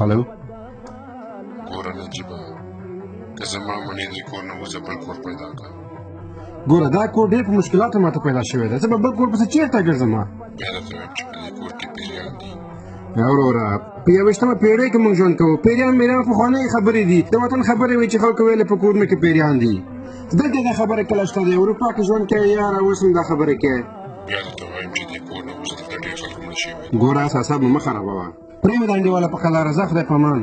هلو ګوره نجیبه که زما منې دې کور نه وځه بل کور پیدا کړه. ګوره دا کور ډېر په مشکلاتو ماته پیدا شوی دی. زه به بل کور پسې چېرته ګرځم؟ بیا درته وایم چې په دې کور کې پیریان دي. وروره په 21مه پېړۍ کې موږ ژوند کوو. پیریان میریان پخوانۍ خبرې دي. د وطن خبرې وایي چې خلکو ویلې په کورونو کې پیریان دي. دلته دا خبره کله شته دی. اروپا کې ژوند کوې یاره، اوس هم دا خبرې کوې. بیا درته وایم چې دې کور نه وځه، دلته ډېر خلک مړه شوي دي. ګوره احساسات مو مه خرابوه. پرېږده انډیواله په قلاره ځه، خدای په امان.